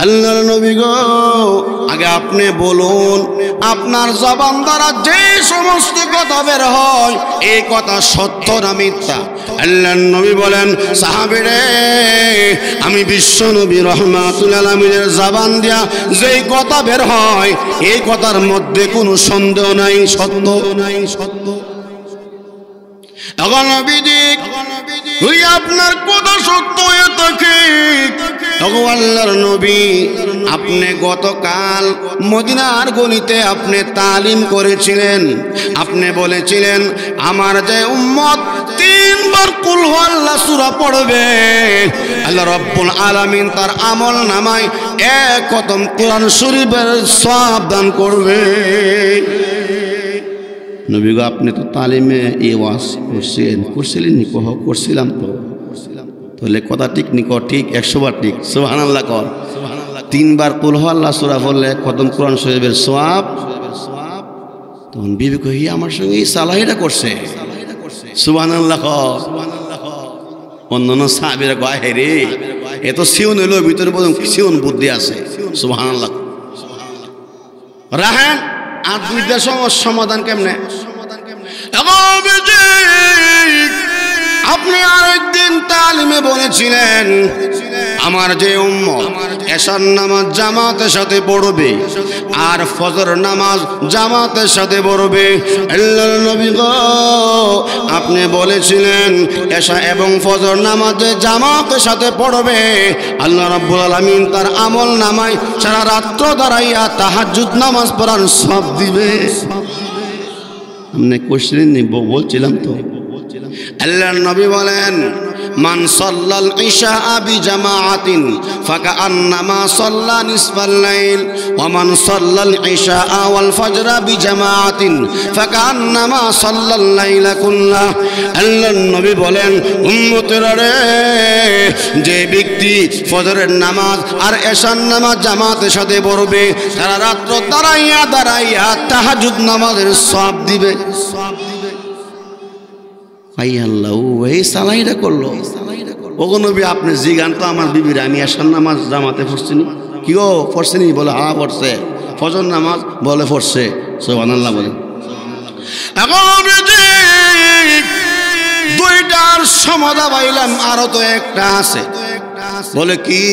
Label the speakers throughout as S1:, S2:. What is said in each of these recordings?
S1: আল্লাহর নবী গো, আগে আপনি বলুন, আপনার জবান দ্বারা যে সমস্ত কথা বের হয় এই কথা সত্য না মিথ্যা? আল্লাহর নবী বলেন, সাহাবীরে, আমি বিশ্ব নবী রহমাতুল আলামিনের জবান দিয়া যেই কথা বের হয় এই কথার মধ্যে কোনো সন্দেহ নাই, সত্য নাই, সত্য। এখন নবীজি, যদি আপনার কথা সত্য হয়ে থাকে, আল্লাহর নবী, আপনি গতকাল মদিনার গলিতে আপনি তালিম করেছিলেন, আপনি বলেছিলেন আমার যে উম্মত 3 বার কুল আল্লাহ সূরা পড়বে আল্লাহ রাব্বুল আলামিন তার আমল নামায় 1 খতম কোরআন শরীফের সওয়াব দান করবে। নবী গো, আপনি তো তালিমে এই ওয়াজ করছিলেন নি? করছিলাম তো। তাহলে কথা ঠিক নি? ঠিক 100 বার ঠিক। সুবহানাল্লাহ কর। 3 বার কুল আল্লাহ সূরা পড়লে খতম কোরআন শরীফের সওয়াব। তখন বিবি কই, আমার সঙ্গে এই সালাহিটা করছে। সুবহানাল্লাহ কর। অন্যান্য সাহাবীরা কয়, হে রে, এ তো সিউন হইল, ভিতরে বলুন সিউন বুদ্ধি আছে। সুবহানাল্লাহ। রাহেন আর 2টা সমাধান কেমনে? আপনি আরেকদিন তালিমে বলেছিলেন আমার যে উম্মত এশার নামাজ জামাতের সাথে পড়বে আর ফজর নামাজ জামাতের সাথে পড়বে। আল্লাহর নবী গো, আপনি বলেছিলেন এশা এবং ফজর নামাজে জামাতের সাথে পড়বে আল্লাহ রাব্বুল আলামিন তার আমল নামায় সারা রাত্র দাঁড়াইয়া তাহাজ্জুদ নামাজ পড়ার সওয়াব দিবে। আপনি কোশ্চেন বলছিলাম তো। আল্লাহর নবী বলেন, মান সাল্লাল ইশা বিজামাআতিন ফাকাআন্নামা সাল্লা নিসফাল লাইল ওয়া মান সাল্লাল ইশা ওয়াল ফজরা বিজামাআতিন ফাকাআন্নামা সাল্লাল লাইলা কুল্লা। আল্লাহর নবী বলেন, উম্মতেরা রে, যে ব্যক্তি ফজরের নামাজ আর এশার নামাজ জামাতের সাথে পড়বে সারা রাত দাঁড়াইয়া দাঁড়াইয়া তাহাজ্জুদ নামাজের সওয়াব দিবে। আল্লাহ এই সালাইটা করলো। ওগো নবী, আপনি জিগান তো আমার বিবির, আমি এশার নামাজ জামাতে পড়ছিনি। কি গো, পড়ছিনি? বলে হ্যাঁ পড়ছে। ফজর নামাজ বলে পড়ছে। সুবহানাল্লাহ বলেন। এখন 2টার সমাধা পাইলাম, আরো তো একটা আছে। বলে কি?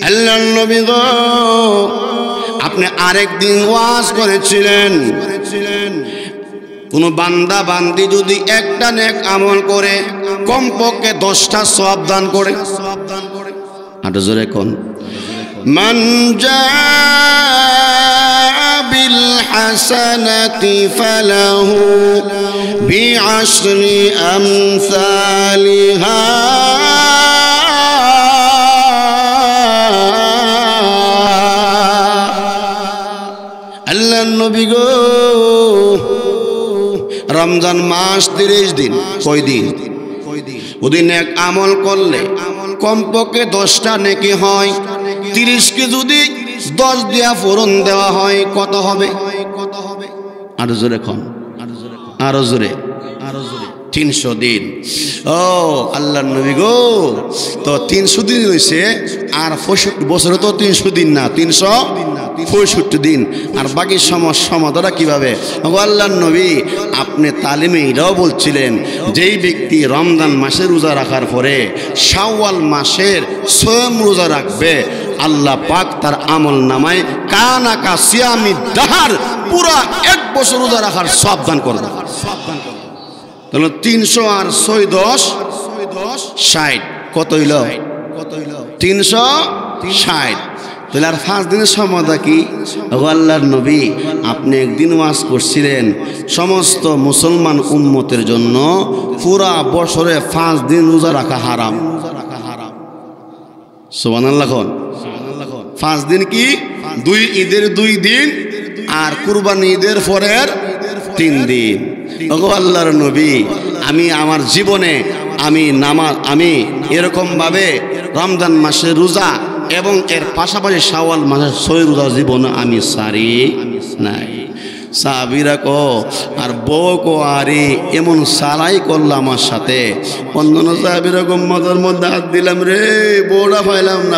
S1: আল্লাহর নবী গো, আপনি আরেকদিন ওয়াজ করেছিলেন কোন বান্দা বান্দি যদি একটা নেক আমল করে কমপক্ষে 10টা সওয়াব দান করে। আর জোরে কোন, মান জাআ বিল হাসানাতি ফালাহু বিআশরি আমসালিহা আল্লাহর নবী গো, রমজান মাস 30 দিন। কয় দিন? ওদিন এক আমল করলে কমপক্ষে 10টা নেকি হয়। 30কে যদি 10 দিয়া পূরণ দেওয়া হয় কত হবে? আরো জোরে খন, আরো জোরে, 300 দিন। ও আল্লাহর নবী গো, তো 300 দিন হয়েছে, আর 65 বছরে তো 300 দিন না, 365 দিন। আর বাকি সমাধানটা কিভাবে? আল্লাহর নবী, আপনি তালিমে এটাও বলছিলেন যেই ব্যক্তি রমজান মাসে রোজা রাখার পরে শাওয়াল মাসের স্বয়ং রোজা রাখবে, আল্লাহ পাক তার আমল নামায় কানাকা সিয়ামি দাহার পুরা 1 বছর রোজা রাখার সওয়াব দান করবে। তাহলে 300 আর 6 10 60 কত হইল? 360। তাহলে আর 5 দিনের সমাধা কি? আল্লাহর নবী, আপনি একদিন ওয়াজ করছিলেন সমস্ত মুসলমান উম্মতের জন্য পুরা বছরে 5 দিন রোজা রাখা হারাম। সুবহানাল্লাহ। 5 দিন কি? 2 ঈদের 2 দিন আর কুরবানি ঈদের পরের 3 দিন। ওগো আল্লাহর নবী, আমি আমার জীবনে আমি এরকম ভাবে রমজান মাসে রোজা এবং এর পাশাপাশি শাওয়াল মাসের 6 রোজা জীবনে আমি সারি নাই। সাহাবীরা কো আর বউ কো আরে এমন সালাই করল আমার সাথে। অন্যান্য সাহাবীরা গম্মতের মধ্যে হাত দিলাম রে, বউরা পাইলাম না।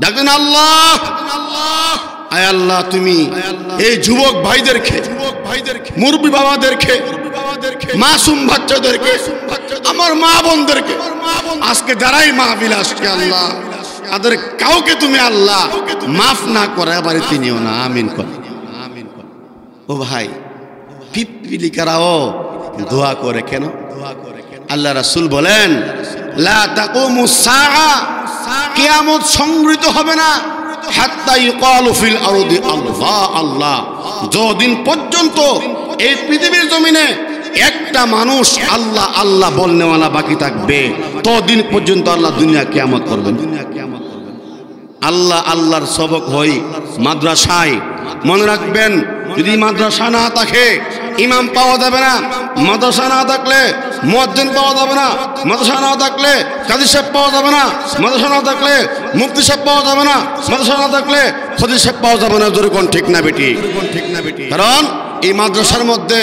S1: ডাকবেন আল্লাহ, আয় আল্লাহ তুমি এই যুবক ভাইদেরকে, মুরব্বী বাবাদেরকে, মাসুম বাচ্চাদেরকে, আমার মা বোনদেরকে, আজকে যারাই মাহফিল আসছে আল্লাহ, তাদের কাউকে তুমি আল্লাহ মাফ না করে বাড়িতে নিও না। আমিন কর। ও ভাই, পিপিলিকারাও দোয়া করে কেন? আল্লাহ রাসূল বলেন, লা তাকুমুস সাআ, কিয়ামত সংঘটিত হবে না হাত্তা ইউকালু ফিল আরদি আল্লাহ আল্লাহ, যতদিন পর্যন্ত এই পৃথিবীর জমিনে একটা মানুষ আল্লাহ আল্লাহ বলনেওয়ালা বাকি থাকবে, ততদিন পর্যন্ত আল্লাহ দুনিয়া কিয়ামত করবেন। আল্লাহ আল্লাহর সবক হই মাদ্রাসায়। মনে রাখবেন, যদি মাদ্রাসা না থাকে ইমাম পাওয়া যাবে না, মাদ্রাসা না থাকলে মুয়াজ্জিন পাওয়া যাবে না, মাদ্রাসা না থাকলে কাজী সাহেব পাওয়া যাবে না, মাদ্রাসা না থাকলে মুফতি সাহেব পাওয়া যাবে না, মাদ্রাসা না থাকলে খতিব সাহেব পাওয়া যাবে না। জোরে কোন ঠিক না বেটি? কারণ এই মাদ্রাসার মধ্যে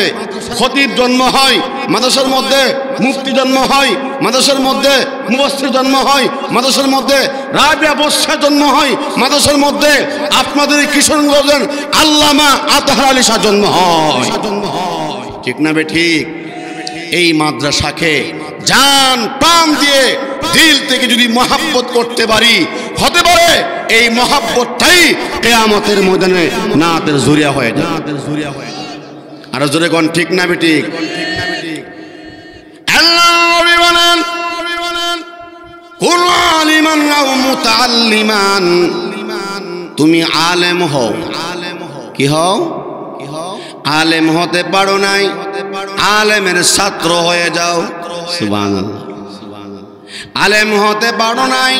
S1: খতিব জন্ম হয়, মাদ্রাসার মধ্যে মুফতি জন্ম হয়, মাদ্রাসার মধ্যে মুফাসসির জন্ম হয়, মাদ্রাসার মধ্যে রাবিয়া বসা জন্ম হয়, মাদ্রাসার মধ্যে আপনাদের কিশোরগঞ্জের আল্লামা আতহার আলী শাহ জন্ম হয়। ঠিক না বেঠিক? এই মাদ্রাসাকে জান প্রাণ দিয়ে দিল থেকে যদি মহাব্বত করতে পারি, হতে পারে এই মহাব্বতটাই কিয়ামতের ময়দানে নাতের জুরিয়া হয়ে যায়। আর জোরে কোন ঠিক না বেঠিক? আল্লাহ নবী বলেন, কুল আলিমান আও মুতাআল্লিমান, তুমি আলেম হও। কি হও? আলেম হতে পারো নাই, আলেমের ছাত্র হয়ে যাও। সুবহানাল্লাহ। আলেম হতে পারো নাই,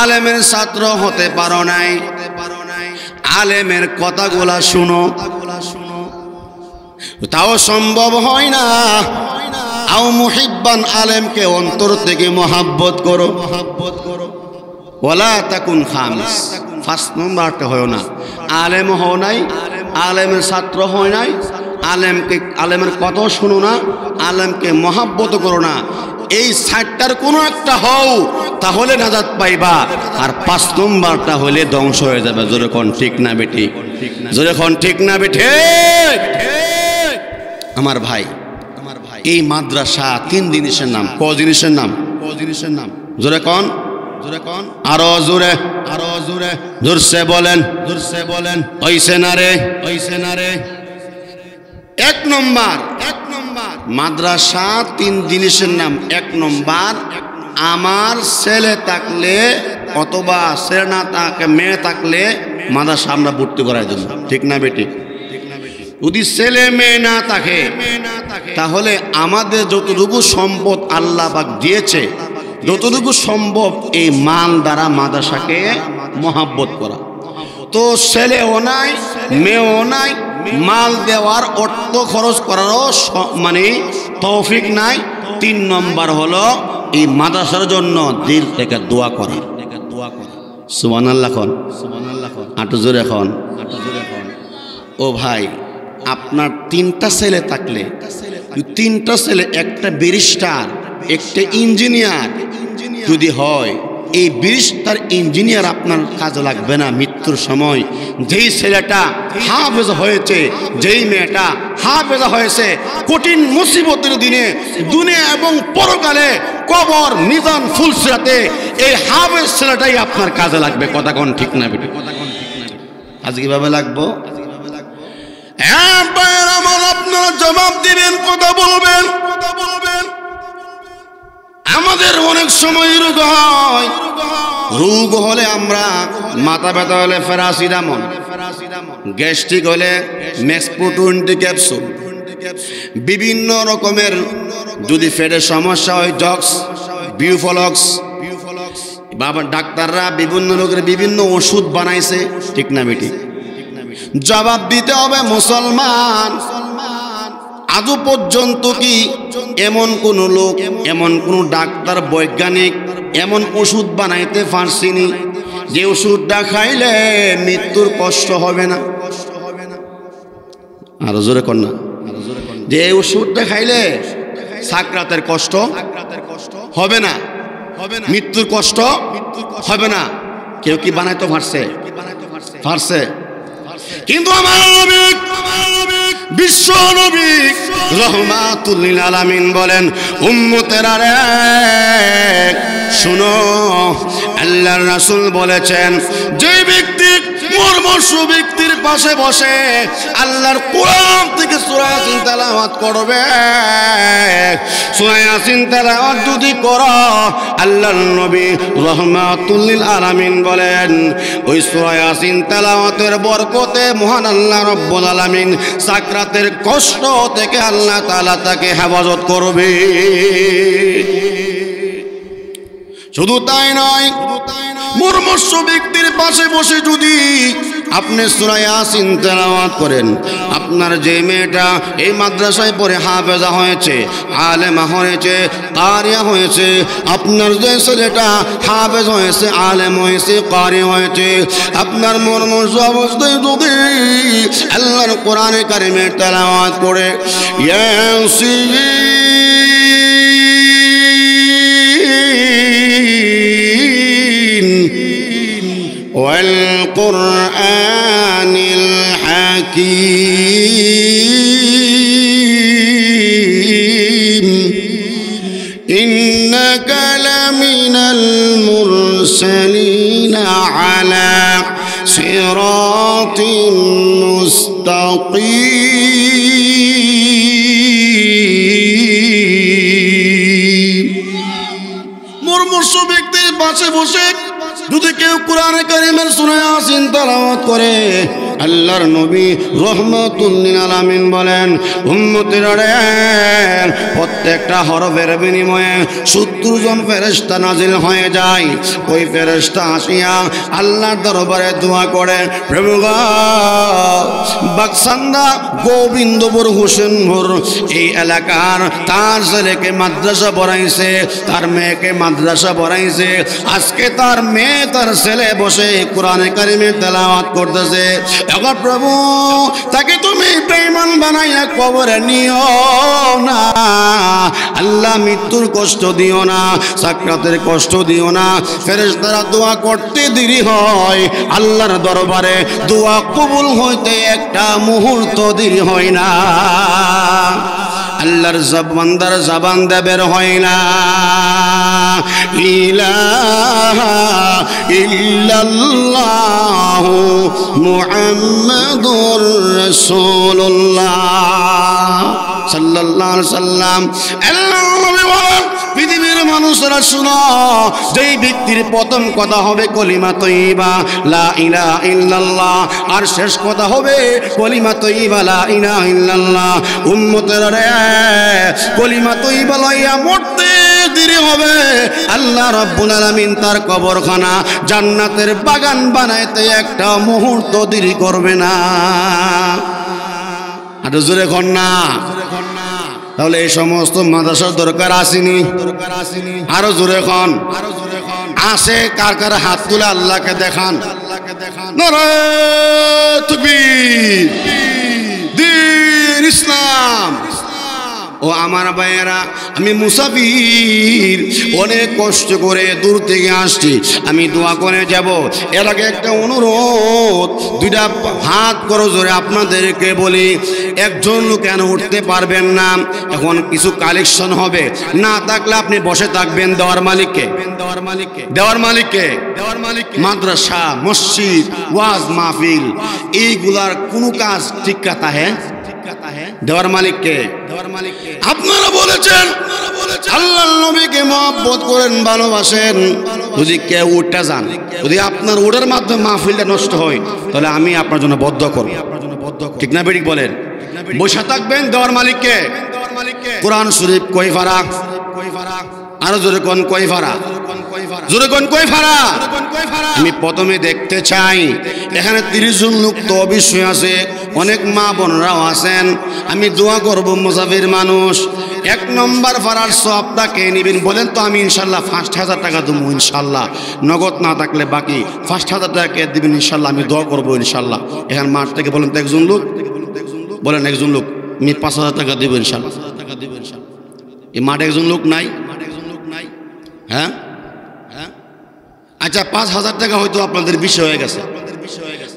S1: আলেমের ছাত্র হতে পারো নাই, আলেমের কথাগুলা শুনো, তাও সম্ভব হয় না। আও মুহিব্বান, আলেমকে অন্তর থেকে মহাব্বত করো। ওয়ালা তাকুন খামিস, 5 নম্বরটা হয় না। আলেম হও নাই, আলেমের ছাত্র হয় নাই, আলেমের কথা শুনো না, আলেমকে মহাব্বত করো না। এই 60টার কোনো একটা হও, তাহলে নাজাত পাইবা। আর 5 নম্বরটা হলে ধ্বংস হয়ে যাবে। জোরে কোন ঠিক না বেটি? জোরে কোন ঠিক না বেঠে? আমার ভাই, এই মাদ্রাসা 3 জিনিসের নাম। ক জিনিসের নাম? জোরে কোন? আরো জোরে, জোরসে বলেন, ওইসে না রে। 1 নম্বর মাদ্রাসা 3 জিনিসের নাম। 1 নম্বর, আমার ছেলে থাকলে অথবা ছেলে না থাকে, মেয়ে থাকলে মাদ্রাসা আমরা ভর্তি করাই দেব। ঠিক না বেটি? যদি ছেলে মেয়ে না থাকে, তাহলে আমাদের যতটুকু সম্পদ আল্লাহ পাক দিয়েছে, যতটুকু সম্ভব এই মাল দ্বারা মাদ্রাসাকে মহাব্বত করা। তো ছেলেও নাই, মেয়েও নাই, মাল দেওয়ার অর্থ খরচ করারও মানে তৌফিক নাই। 3 নম্বর হলো এই মাদ্রাসার জন্য দিল থেকে দোয়া করা। সুবহানাল্লাহ। আটো জোরে এখন। ও ভাই, আপনার 3টা ছেলে থাকলে, 3টা ছেলে, একটা ব্যারিস্টার, একটা ইঞ্জিনিয়ার যদি হয়, এই ব্যারিস্টার ইঞ্জিনিয়ার আপনার কাজে লাগবে না মৃত্যুর সময়। যেই ছেলেটা হাফেজ হয়েছে, যেই মেয়েটা হাফেজা হয়েছে, কঠিন মুসিবতের দিনে দুনিয়া এবং পরকালে কবর মিজান ফুলসিরাতে এই হাফেজ ছেলেটাই আপনার কাজে লাগবে। কথা কোন ঠিক না বেটি? আজ কিভাবে লাগবো? আপনারা জবাব দিবেন, কথা বলবেন। আমাদের অনেক সময় রোগ হয়, রোগ হলে আমরা মাথা ব্যথা হলে প্যারাসিটামল, গ্যাস্ট্রিক হলে মেক্সপো 20 ক্যাপসুল, বিভিন্ন রকমের যদি পেটের সমস্যা হয় জক্স, বিউফলক্স। বাবা ডাক্তাররা বিভিন্ন রোগের বিভিন্ন ওষুধ বানাইছে। ঠিক না বেটি? জবাব দিতে হবে মুসলমান। আজও পর্যন্ত কি এমন কোন লোক, এমন কোন ডাক্তার, বৈজ্ঞানিক এমন ওষুধ বানাইতে পারছিনি যে ওষুধটা খাইলে মৃত্যুর কষ্ট হবে না? আরো জোরে কর না। যে ওষুধটা খাইলে সাকরাতের কষ্ট হবে না, মৃত্যুর কষ্ট হবে না। কেউ কি বানাইতে পারছে? পারছে। কিন্তু আমার নবী বিশ্ব নবী রহমাতুল লিল আলামিন বলেন, উম্মতেরা রে শুনো, আল্লাহর রাসূল বলেছেন যে ব্যক্তি মুমূর্ষু ব্যক্তির পাশে বসে আল্লাহর কোরআন থেকে সূরা ইয়াসিন তেলাওয়াত করবে, সূরা ইয়াসিন তেলাওয়াত যদি করো, আল্লাহর নবী রহমাতুল লিল আলামিন বলেন ওই সূরা ইয়াসিন তেলাওয়াতের বরকতে মহান আল্লাহ রব্বুল আলামিন সাকরাতের কষ্ট থেকে আল্লাহ তাআলা তাকে হেফাজত করবে। শুধু তাই নয়, মুমূর্ষু ব্যক্তির পাশে বসে যদি আপনি সূরা ইয়াসিন তেলাওয়াত করেন, আপনার যে মেয়েটা এই মাদ্রাসায় পড়ে হাফেজা হয়েছে, আলেমা হয়েছে, কারিয়া হয়েছে, আপনার যে ছেলেটা হাফেজ হয়েছে, আলেম হয়েছে, কারি হয়েছে, আপনার মুমূর্ষু অবস্থায় যদি আল্লাহর কোরআনে কারিমে তেলাওয়াত করে ইয়াসিন والقرآن الحكيم إنك لمن المرسلين على صراط مستقيم। মুমূর্ষু ব্যক্তির পাশে বসে যদি কেউ কোরআনে কারীমের সূরা ইয়াসিন তেলাওয়াত করে, আল্লাহর নবী রহমাতুল লিল আলামিন বলেন উম্মতেরা রে প্রত্যেকটা হরফের বিনিময়ে 70 জন ফেরেশতা নাজিল হয়ে যায়। ওই ফেরেশতা আসিয়া আল্লাহর দরবারে দোয়া করে, প্রভু গো, বাকসান্দা গোবিন্দপুর হোসেনপুর এই এলাকার তার ছেলেকে মাদ্রাসা পড়াইছে, তার মেয়েকে মাদ্রাসা পড়াইছে, আজকে তার মেয়ে তার ছেলে বসে কোরআনে কারীমে তেলাওয়াত করতেছে, এখন প্রভু তাকে তুমি বেঈমান বানাইয়া কবরে নিও না, আল্লাহ মৃত্যুর কষ্ট দিও না, সাকরাতের কষ্ট দিও না। ফেরেশতারা দোয়া করতে দেরি হয়, আল্লাহর দরবারে দোয়া কবুল হইতে একটা মুহূর্ত দেরি হয় না, আল্লাহর বান্দার জবান দিয়ে বের হয় না ইলাহা ইল্লাল্লাহ মুহাম্মাদুর রাসূলুল্লাহ সাল্লাল্লাহু আলাইহি সাল্লাম। পৃথিবীর মানুষরা শুনো, যেই ব্যক্তির প্রথম কথা হবে কলিমা তয়্যিবা লা ইলাহা ইল্লাল্লাহ, আর শেষ কথা হবে কলিমা তয়্যিবা লা ইলাহা ইল্লাল্লাহ, উম্মতেরা রে কলিমা তয়্যিবা লইয়া মরতে দেরি হবে, আল্লাহ রাব্বুল আলামিন তার কবরখানা জান্নাতের বাগান বানাইতে একটা মুহূর্ত দেরি করবে না। আর জোরে কর না। তাহলে এই সমস্ত মাদ্রাসার দরকার আসেনি? আরো জোরে খন আসে। কার কার হাত তুলে আল্লাহকে দেখান। নারায়ে তাকবীর, দ্বীন ইসলাম। ও আমার ভাইয়েরা, আমি মুসাফির, অনেক কষ্ট করে দূর থেকে আসছি, আমি দোয়া করে যাব। এর আগে একটা অনুরোধ, দুইটা হাত করো জোরে আপনাদেরকে বলি, একজন কেন উঠতে পারবেন না? এখন কিছু কালেকশন হবে, না থাকলে আপনি বসে থাকবেন। দেওয়ার মালিককে, দেওয়ার মালিককে, মাদ্রাসা, মসজিদ, ওয়াজ মাহফিল, এইগুলার কোনো কাজ ঠিক কথা হ্যাঁ দেওয়ার মালিককে। আপনারা বলেছেন আল্লাহর নবীকে মহব্বত করেন, ভালোবাসেন, যদি কেউ উঠতে যান, যদি আপনার ওটার মাধ্যমে মাহফিলটা নষ্ট হয়, তাহলে আমি আপনার জন্য বদ্ধ করব। ঠিক না বেঠিক বলেন? বসে থাকবেন দেওয়ার মালিককে। কোরআন শরীফ কয় ফারা? আরো জোরে কোন কয় ফারা? জোরে কোন কয় ফারা? আমি প্রথমে দেখতে চাই এখানে 30 জন লোক তো অবশ্যই আছে, অনেক মা বোনরাও আছেন। আমি দোয়া করব, মুসাফির মানুষ 1 নম্বর ফারার সবটা কে নেবেন বলেন তো? আমি ইনশাল্লাহ 5000 টাকা দেবো ইনশাল্লাহ, নগদ না থাকলে বাকি 5000 টাকা কে দেবেন ইনশাল্লাহ, আমি দোয়া করবো ইনশাল্লাহ। এখানে মাঠ থেকে বলেন তো একজন লোক, বলেন একজন লোক, আমি 5000 টাকা দেবো ইনশাল্লাহ। এই মাঠে একজন লোক নাই? হ্যাঁ, আচ্ছা 5,000 টাকা হয়তো আপনাদের বিষয় হয়ে গেছে,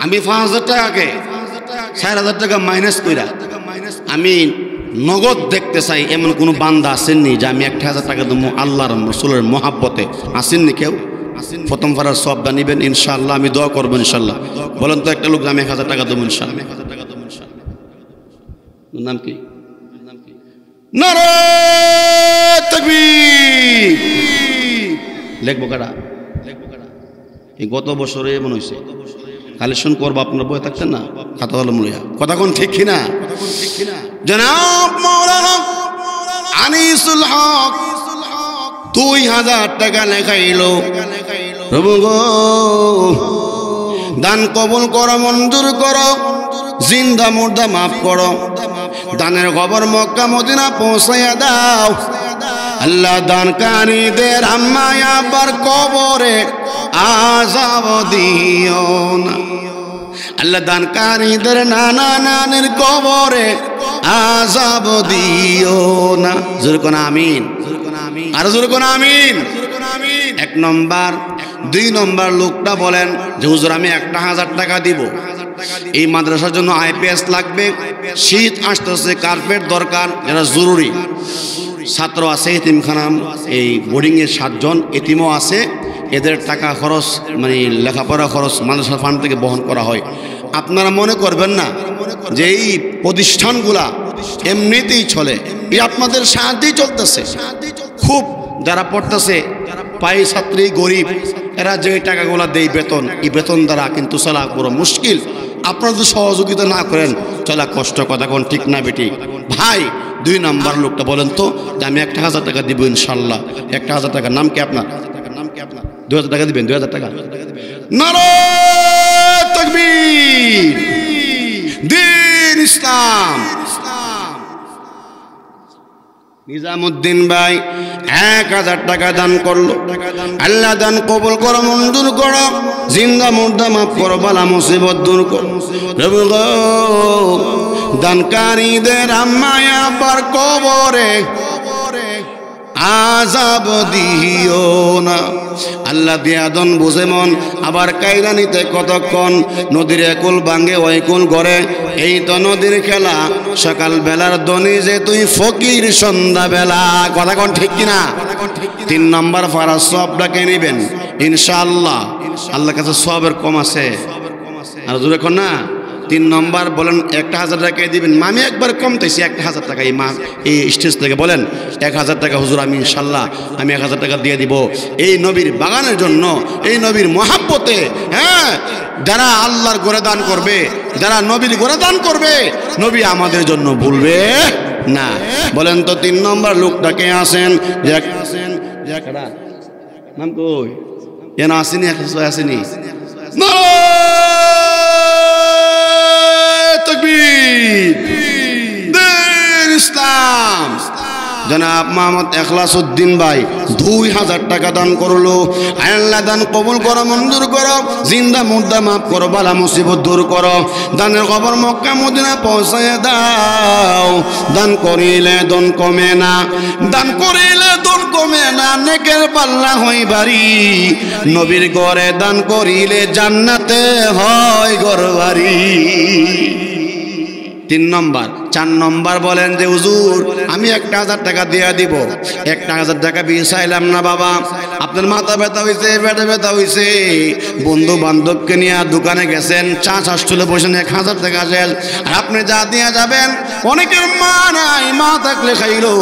S1: আমি 5,000 টাকাকে 4,000 টাকা মাইনাস কইরা আমি নগদ দেখতে চাই, এমন কোনো বান্দা আসেননি যে আমি 1,000 টাকা দেবো আল্লাহর রাসূলের মহাব্বতে? আসেননি কেউ? প্রথম ফারার সবটা নিবেন ইনশাআল্লাহ, আমি দোয়া করবো ইনশাআল্লাহ। বলেন তো একটা লোক আমি 1,000 টাকা দেবো ইনশাআল্লাহ। নাম কি? নারে তাকবীর। লেখবো কারা? এই গত বছরে এমন হয়েছে, কালেকশন করবো, আপনার বই থাকতেন না, খাতা কলম লইয়া। কথা কোন ঠিক কিনা? জনাব মাওলানা আনিসুল হক 2,000 টাকা লেখাইলো। প্রভু গো, দান কবুল করো, মঞ্জুর করো, জিন্দা মুর্দা মাফ করো, দানের খবর মক্কা মদিনা পৌঁছাইয়া দাও। আল্লাহ দানকারীদের আম্মা আব্বার কবরে আযাব দিও না। আল্লাহ দানকারীদের নানা নানির কবরে আযাব দিও না। জোরে কোন আমিন, আর জোরে কোন আমিন। 1 নম্বর। 2 নম্বর লোকটা বলেন যে হুজুর আমি 1,000 টাকা দিব, এই মাদ্রাসার জন্য আইপিএস লাগবে, শীত আসতেছে, কার্পেট দরকার, এটা জরুরি। ছাত্র আছে এতিমখানা, এই বোর্ডিংয়ে 7 জন এতিমও আছে, এদের টাকা খরচ মানে লেখাপড়া খরচ মাদ্রাসা ফান্ড থেকে বহন করা হয়। আপনারা মনে করবেন না যে এই প্রতিষ্ঠানগুলা এমনিতেই চলে, এই আপনাদের সাহায্যেই চলতেছে। খুব যারা পড়তেছে পাই ছাত্রী গরিব, এরা যে টাকাগুলা দেয় বেতন, এই বেতন দ্বারা কিন্তু চলা বড় মুশকিল। আপনারা যদি সহযোগিতা না করেন চলা কষ্ট। কথা কোন ঠিক না বেটি? ভাই 2 নম্বর লোকটা বলেন তো যে আমি 1,000 টাকা দিব ইনশাল্লাহ। 1,000 টাকা। নাম কি আপনার? 2,000 টাকা দিবেন? 2,000 টাকা। নারে তাকবীর। দ্বীন ইসলাম। নিজামুদ্দিন ভাই 1,000 টাকা দান করলো। আল্লাহ দান কবুল করো, মঞ্জুর করো, জিন্দা মুর্দা মাফ করো, বালা মুসিবত দূর করো। প্রভু গো, দানকারীদের আম্মা আব্বার কবরে আযাব দিও না। আল্লাহ দিয়াদন বুঝে মন, আবার কাইরা নিতে কতক্ষণ। নদীর একুল ভাঙ্গে ওই কুল গড়ে, এই তো নদীর খেলা। সকাল বেলার দনি যে তুই ফকির সন্ধ্যা বেলা। কথা কোন ঠিক কিনা? 3 নম্বর ফারাজ সবটাকে নেবেন ইনশাআল্লাহ। আল্লাহর কাছে সবের কম আছে, আর জোরে কোন না। 3 নম্বর বলেন 1,000 টাকা দিবেন। আমি একবার কমতেছি 1,000 টাকা। এই মাস এই স্টেজ থেকে বলেন 1,000 টাকা হুজুর আমি ইনশাল্লাহ আমি 1,000 টাকা দিয়ে দিব এই নবীর বাগানের জন্য, এই নবীর মহাব্বতে। হ্যাঁ, যারা আল্লাহর ঘরে দান করবে, যারা নবীর ঘরে দান করবে, নবী আমাদের জন্য ভুলবে না। বলেন তো 3 নম্বর লোকটাকে আসেন। নাম কই? এন আসেনি, আসেনি। ইসলাম। জনাব মোহাম্মদ এখলাসউদ্দিন ভাই 2,000 টাকা দান করলো। আল্লাহ দান কবুল করো, মঞ্জুর করো, জিন্দা মুর্দা মাফ করো, বালা মুসিবত দূর করো, দানের খবর মক্কা মদিনা পৌঁছায় দাও। দান করিলে দন কমে না, দান করিলে দন কমে না, নেকের পাল্লা হয় বাড়ি। নবীর ঘরে দান করিলে জান্নাতে হয় ঘরবাড়ি। 3 নম্বর। 4 নম্বর বলেন যে হুজুর আমি 1,000 টাকা দিয়ে দিব। 1,000 টাকা চাইলাম না বাবা, আপনার মাথা ব্যথা হয়েছে, পেটে ব্যথা হয়েছে, বন্ধু বান্ধবকে নিয়ে দোকানে গেছেন, চা চলে বসেন, 1,000 টাকা শেষ। আর আপনি যা দিয়ে যাবেন, অনেকের মা নাই, মা থাকলে খাইলো,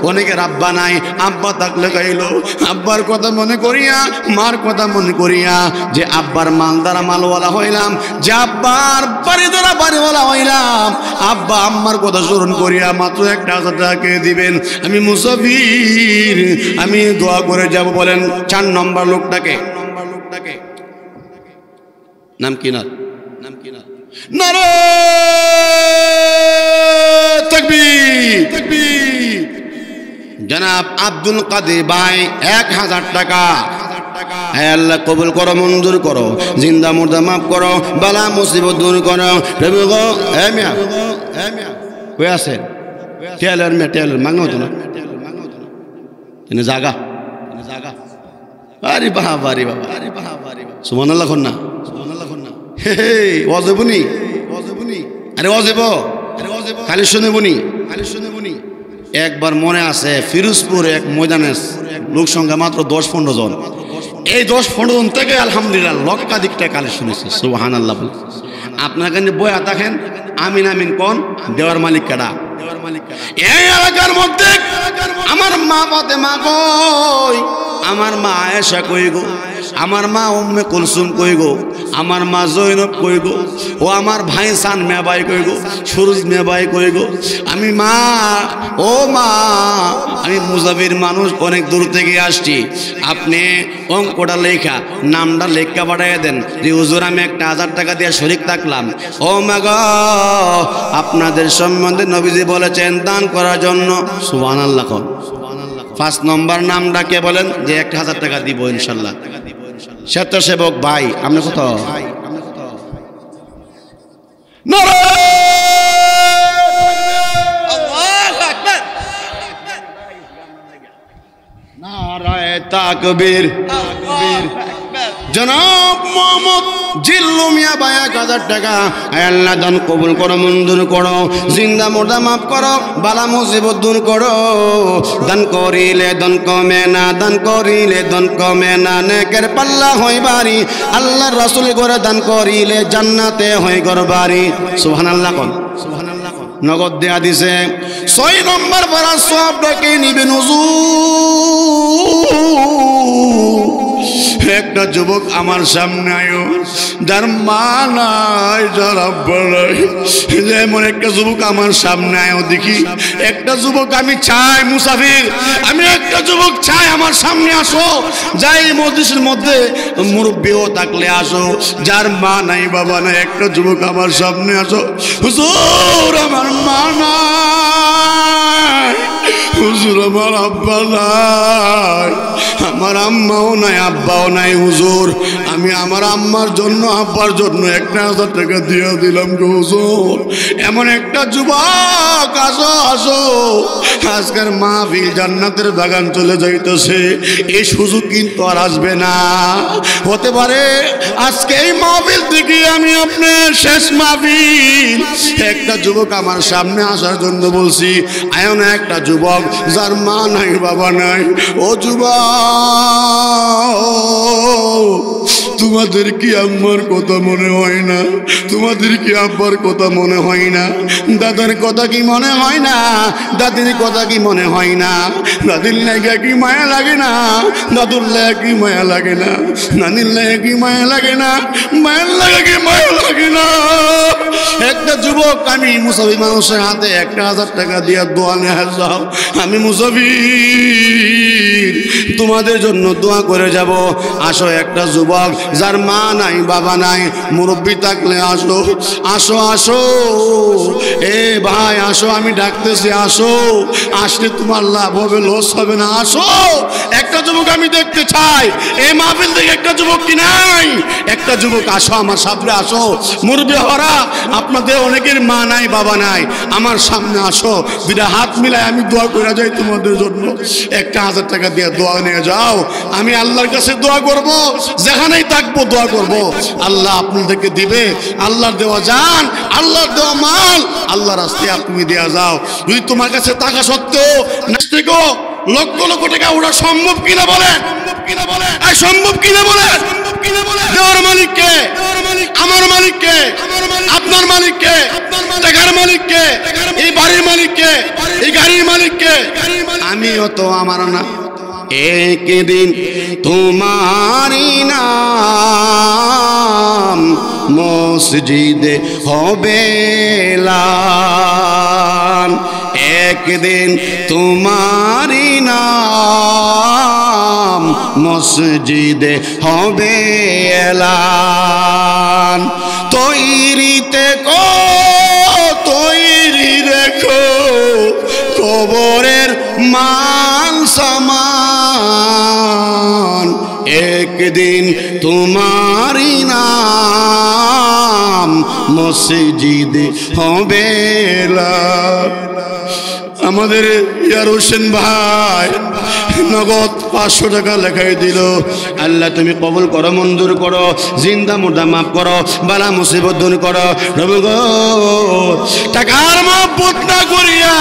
S1: অনেকের আব্বা নাই, আব্বা থাকলে খাইলো। আব্বার কথা মনে করিয়া, মার কথা মনে করিয়া, যে আব্বার মাল দ্বারা মালওয়ালা হইলাম, যে আব্বার বাড়ি দ্বারা বাড়িওয়ালা হইলাম, আব্বা আম্মার কথা স্মরণ করিয়া মাত্র 1,000 টাকা দিবেন। আমি মুসাফির, আমি দোয়া করে যাব। বলেন 4 নম্বর লোকটাকে। নাম কি? না নাম কি? না নারে তাকবীর। জনাব আব্দুল কাদের ভাই 1,000 টাকা। হ্যাঁ আল্লাহ কবুল করো, মঞ্জুর করো, জিন্দা মুর্দা মাফ করো, বালা মুসিবত দূর করো। প্রভু গো, হ্যাঁ মিয়া, হ্যাঁ মিয়া কই আছে? টেলার মিয়া, টেলার মাঙ্গো তো না, তিনি জাগা। আরে বাবা, আরে বাবা, আরে বাবা। সুবহানাল্লাহ কোন না হে ওয়াজেবুনি আরে ওয়াজেব খালি শুনেবুনি একবার মনে আছে ফিরোজপুর এক ময়দানে লোক সংখ্যা মাত্র 10-15 জন এই 10-15 জন থেকে আলহামদুলিল্লাহ লক্ষাধিক টাকা কালে শুনেছে সুবহানাল্লাহ আপনার কাছে বইয়া থাকেন আমিন আমিন কোন দেওয়ার মালিক কারা এই এলাকার মধ্যে আমার মা ফাতেমা কই আমার মা আয়েশা কই গো আমার মা উম্মে কুলসুম কই গো আমার মা জৈনব কই গো ও আমার ভাই সান মেবাই কই গো সুরজ মেবাই কই গো আমি মা ও মা আমি মুজাফির মানুষ অনেক দূর থেকে আসছি আপনি অঙ্কটা লেখা নামটা লেখা পাঠিয়ে দেন যে হুজুর আমি 1000 টাকা দিয়ে শরীক থাকলাম ও মা গো আপনাদের সম্বন্ধে নবীজি বলেছেন দান করার জন্য সুবহানাল্লাহ কোন 5 নম্বর নামটা কে বলেন যে 1000 টাকা দিব ইনশাআল্লাহ স্বেচ্ছাসেবক ভাই আপনি কত নারায়ে তাকবীর জনাব মোহাম্মদ জিল্লু মিয়া ভাই 1000 টাকা আল্লাহ দান কবুল করো মঞ্জুর করো জিন্দা মুর্দা মাফ করো বালা মুসিবত দূর করো দান করিলে দান কমে না দান করিলে দান কমে না নেকের পাল্লা হয় বাড়ি আল্লাহর রাসূল করে দান করিলে জান্নাতে হয় ঘর বাড়ি সুবহানাল্লাহ কোন নগদ দেয়া দিছে 6 নম্বর পারা সব ডেকে নিবেন হুজুর একটা যুবক আমার সামনে আয়ো যার মা নাই যার আব্বা নাই যেমন একটা যুবক আমার সামনে আয়ো দেখি একটা যুবক আমি চাই মুসাফির আমি একটা যুবক চাই আমার সামনে আসো যাই মজলিসের মধ্যে মুরব্বিও থাকলে আসো যার মা নাই বাবা নাই একটা যুবক আমার সামনে আসো হুজুর আমার মা নাই হুজুর আমার আব্বা নাই আমার আম্মাও নাই আব্বাও নাই হুজুর আমি আমার আম্মার জন্য আব্বার জন্য 1000 টাকা দিয়ে দিলাম গো হুজুর এমন একটা যুবক আসো আসো আজকের মাহফিল জান্নাতের বাগান চলে যাইতেছে এই সুযোগ কিন্তু আর আসবে না হতে পারে আজকে এই মাহফিল থেকে আমি আপনার শেষ মাহফিল একটা যুবক আমার সামনে আসার জন্য বলছি আয়ো না একটা যুবক যার মা নাই বাবা নাই ও যুবক তোমাদের কি আম্মার কথা মনে হয় না তোমাদের কি আব্বার কথা মনে হয় না দাদার কথা কি মনে হয় না দাদির কথা কি মনে হয় না দাদির লাগে কি মায়া লাগে না দাদুর লাগে কি মায়া লাগে না নানির লাগে কি মায়া লাগে না মায়ের লাগে কি মায়া লাগে না একটা যুবক আমি মুসাফি মানুষের হাতে 1000 টাকা দিয়ে দোয়া নিয়ে যাও আমি মুসাফির তোমাদের জন্য দোয়া করে যাব আসো একটা যুবক যার মা নাই বাবা নাই মুরব্বি থাকলে আসো আসো আসো এ ভাই আসো আমি ডাকতেছি আসো আসলে তোমার লাভ হবে লস হবে না আসো একটা যুবক আমি দেখতে চাই এই মাহফিল থেকে একটা যুবক কি নাই একটা যুবক আসো আমার সামনে আসো মুরব্বি হরা আপনাদের অনেকের মা নাই বাবা নাই আমার সামনে আসো দুইটা হাত মিলায় আমি দোয়া করে যাই তোমাদের জন্য 1000 টাকা দিয়ে দোয়া নিয়ে যাও আমি আল্লাহর কাছে দোয়া করব যেখানেই থাকবো দোয়া করব আল্লাহ আপনাদেরকে দিবে আল্লাহর দেওয়া জান আল্লাহর দেওয়া মাল আল্লাহর রাস্তায় তুমি দেয়া যাও যদি তোমার কাছে টাকা সত্ত্বেও নাস্তিকো লক্ষ লক্ষ টাকা ওটা সম্ভব কিনা বলে সম্ভব কিনা বলে দেওয়ার মালিক কে আমার মালিক কে আপনার মালিক কে টাকার মালিক কে এই বাড়ির মালিক কে এই গাড়ির মালিক কে আমিও তো আমার না একদিন তোমারি নাম মসজিদে হবে এলান একদিন তোমারি নাম মসজিদে হবে এলান তৈরিতে তৈরি রেখো কবরের মান সামান একদিন তোমারি নাম মসজিদে হবে এলান আমাদের ইয়ার হোসেন ভাই নগদ 500 টাকা লেখাই দিল। আল্লাহ তুমি কবুল করো, মঞ্জুর করো, জিন্দা মুর্দা মাফ করো, বালা মুসিবত দূর করো। প্রভু গো, টাকার মহব্বত না করিয়া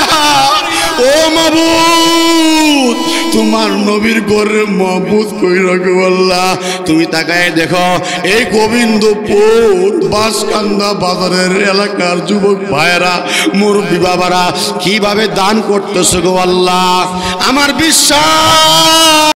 S1: ও মাবুদ তোমার নবীর ঘরের মহব্বত কইরা গো আল্লাহ। তুমি তাকায় দেখো এই গোবিন্দপুর বাসকান্দা বাজারের এলাকার যুবক ভাইয়েরা, মুরব্বী বাবারা কিভাবে দান করতেছে গো আল্লাহ। আমার বিশ্বাস